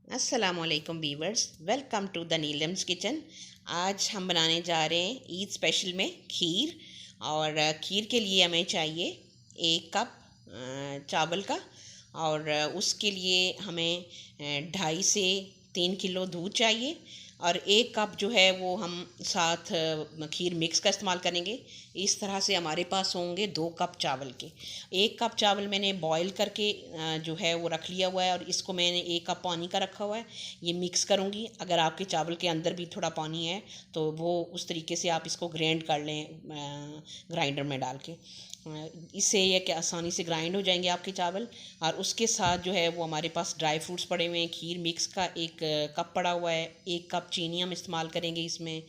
अस्सलामुअलैकुम viewers, welcome to the Neelam's kitchen. आज हम बनाने जा रहे हैं ईद स्पेशल में खीर। और खीर के लिए हमें चाहिए 1 कप चावल का। और उसके लिए हमें 2.5 से 3 किलो दूध चाहिए। और 1 कप जो है वो हम साथ खीर मिक्स का इस्तेमाल करेंगे। इस तरह से हमारे पास होंगे 2 कप चावल के। 1 कप चावल मैंने बॉईल करके जो है वो रख लिया हुआ है, और इसको मैंने 1 कप पानी का रखा हुआ है। ये मिक्स करूँगी। अगर आपके चावल के अंदर भी थोड़ा पानी है तो वो उस तरीके से आप इसको ग्राइंड कर लें, ग्राइंडर में डाल के। इससे यह कि आसानी से ग्राइंड हो जाएंगे आपके चावल। और उसके साथ जो है वो हमारे पास ड्राई फ्रूट्स पड़े हुए हैं। खीर मिक्स का 1 कप पड़ा हुआ है। 1 कप चीनी हम इस्तेमाल करेंगे इसमें।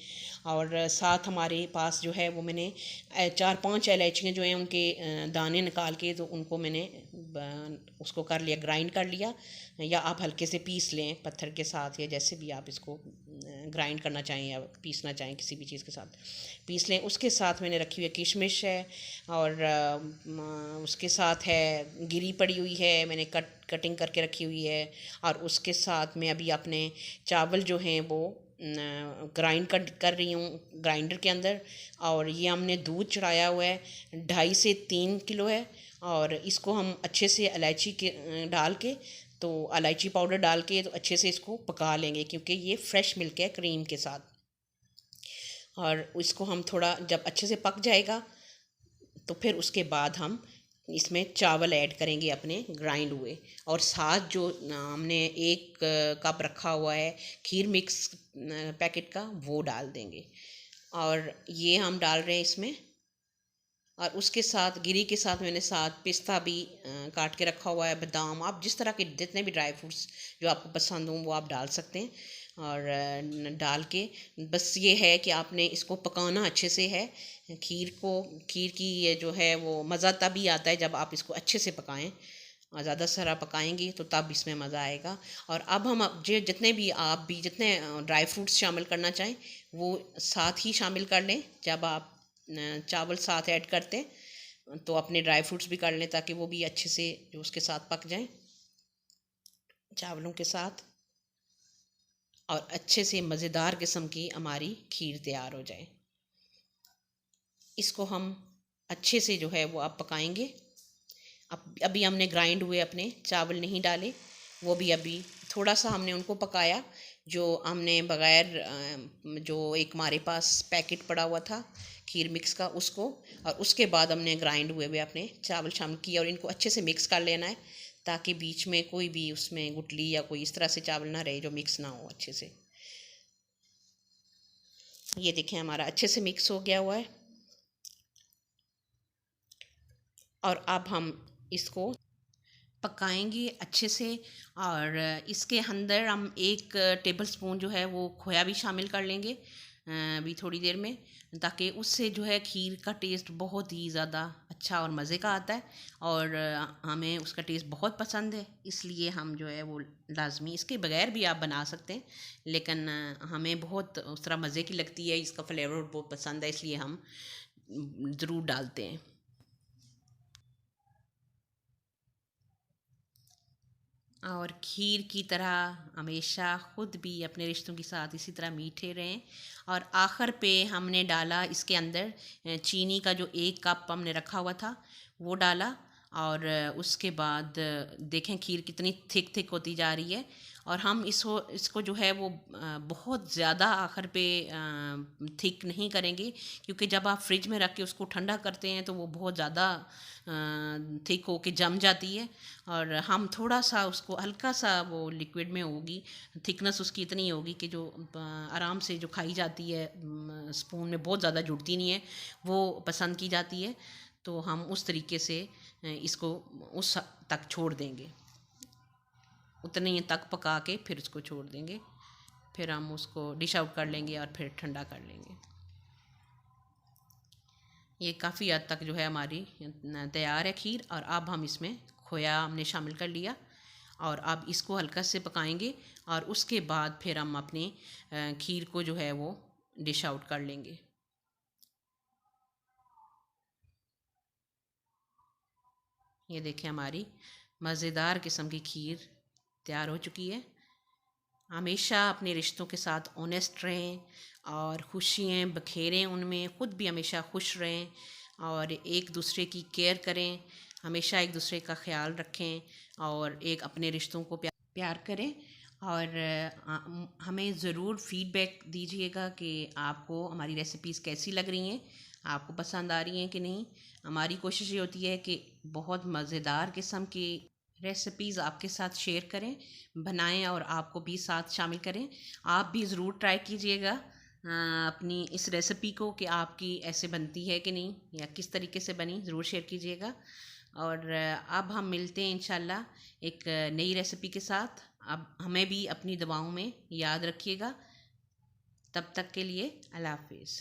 और साथ हमारे पास जो है वो मैंने 4-5 इलायचियाँ जो हैं उनके दाने निकाल के, तो उनको मैंने उसको कर लिया, ग्राइंड कर लिया। या आप हल्के से पीस लें पत्थर के साथ, या जैसे भी आप इसको ग्राइंड करना चाहें या पीसना चाहें किसी भी चीज़ के साथ पीस लें। उसके साथ मैंने रखी हुई है किशमिश है। और उसके साथ है गिरी पड़ी हुई है, मैंने कटिंग करके रखी हुई है। और उसके साथ मैं अभी अपने चावल जो हैं वो ग्राइंड कर रही हूँ ग्राइंडर के अंदर। और ये हमने दूध चढ़ाया हुआ है, 2.5 से 3 किलो है। और इसको हम अच्छे से इलायची के डाल के, तो इलायची पाउडर डाल के तो अच्छे से इसको पका लेंगे, क्योंकि ये फ्रेश मिल्क है क्रीम के साथ। और इसको हम थोड़ा जब अच्छे से पक जाएगा तो फिर उसके बाद हम इसमें चावल ऐड करेंगे अपने ग्राइंड हुए। और साथ जो हमने 1 कप रखा हुआ है खीर मिक्स पैकेट का, वो डाल देंगे। और ये हम डाल रहे हैं इसमें। और उसके साथ गिरी के साथ मैंने साथ पिस्ता भी काट के रखा हुआ है, बादाम, आप जिस तरह के जितने भी ड्राई फ्रूट्स जो आपको पसंद हों वो आप डाल सकते हैं। और डाल के बस ये है कि आपने इसको पकाना अच्छे से है। खीर की ये जो है वो मज़ा तभी आता है जब आप इसको अच्छे से पकाएं। और ज़्यादा सारा पकाएंगे तो तब इसमें मज़ा आएगा। और अब हम जो जितने भी आप भी जितने ड्राई फ्रूट्स शामिल करना चाहें वो साथ ही शामिल कर लें। जब आप चावल साथ ऐड करते हैं तो अपने ड्राई फ्रूट्स भी कर लें, ताकि वो भी अच्छे से जो उसके साथ पक जाएं चावलों के साथ। और अच्छे से मज़ेदार किस्म की हमारी खीर तैयार हो जाए। इसको हम अच्छे से जो है वो आप पकाएंगे। अब अभी हमने ग्राइंड हुए अपने चावल नहीं डाले, वो भी अभी थोड़ा सा हमने उनको पकाया। जो हमने बग़ैर जो एक हमारे पास पैकेट पड़ा हुआ था खीर मिक्स का, उसको। और उसके बाद हमने ग्राइंड हुए हुए अपने चावल शामिल किए, और इनको अच्छे से मिक्स कर लेना है, ताकि बीच में कोई भी उसमें गुठली या कोई इस तरह से चावल ना रहे जो मिक्स ना हो अच्छे से। ये देखें हमारा अच्छे से मिक्स हो गया हुआ है। और अब हम इसको पकाएंगे अच्छे से। और इसके अंदर हम 1 टेबल स्पून जो है वो खोया भी शामिल कर लेंगे अभी थोड़ी देर में, ताकि उससे जो है खीर का टेस्ट बहुत ही ज़्यादा अच्छा और मज़े का आता है। और हमें उसका टेस्ट बहुत पसंद है, इसलिए हम जो है वो लाजमी, इसके बगैर भी आप बना सकते हैं, लेकिन हमें बहुत उस तरह मज़े की लगती है, इसका फ्लेवर बहुत पसंद है, इसलिए हम ज़रूर डालते हैं। और खीर की तरह हमेशा ख़ुद भी अपने रिश्तों के साथ इसी तरह मीठे रहें। और आखिर पे हमने डाला इसके अंदर चीनी का जो 1 कप हमने रखा हुआ था वो डाला। और उसके बाद देखें खीर कितनी थिक थिक होती जा रही है। और हम इसको इसको जो है वो बहुत ज़्यादा आखिर पे थिक नहीं करेंगे, क्योंकि जब आप फ्रिज में रख के उसको ठंडा करते हैं तो वो बहुत ज़्यादा थिक होके जम जाती है। और हम थोड़ा सा उसको हल्का सा वो लिक्विड में होगी, थिकनेस उसकी इतनी होगी कि जो आराम से जो खाई जाती है, स्पून में बहुत ज़्यादा जुड़ती नहीं है, वो पसंद की जाती है। तो हम उस तरीके से इसको उस तक छोड़ देंगे, उतने तक पका के फिर उसको छोड़ देंगे। फिर हम उसको डिश आउट कर लेंगे और फिर ठंडा कर लेंगे। ये काफ़ी हद तक जो है हमारी तैयार है खीर। और अब हम इसमें खोया हमने शामिल कर लिया, और अब इसको हल्का से पकाएंगे। और उसके बाद फिर हम अपनी खीर को जो है वो डिश आउट कर लेंगे। ये देखें हमारी मज़ेदार किस्म की खीर तैयार हो चुकी है। हमेशा अपने रिश्तों के साथ ऑनेस्ट रहें और खुशियाँ बखेरें उनमें, ख़ुद भी हमेशा खुश रहें और एक दूसरे की केयर करें, हमेशा एक दूसरे का ख्याल रखें और एक अपने रिश्तों को प्यार करें। और हमें ज़रूर फीडबैक दीजिएगा कि आपको हमारी रेसिपीज़ कैसी लग रही हैं, आपको पसंद आ रही हैं कि नहीं। हमारी कोशिश ये होती है कि बहुत मज़ेदार किस्म की रेसिपीज़ आपके साथ शेयर करें, बनाएं और आपको भी साथ शामिल करें। आप भी ज़रूर ट्राई कीजिएगा अपनी इस रेसिपी को कि आपकी ऐसे बनती है कि नहीं या किस तरीके से बनी, ज़रूर शेयर कीजिएगा। और अब हम मिलते हैं इंशाल्लाह एक नई रेसिपी के साथ। अब हमें भी अपनी दुआओं में याद रखिएगा। तब तक के लिए अल्लाह हाफिज़।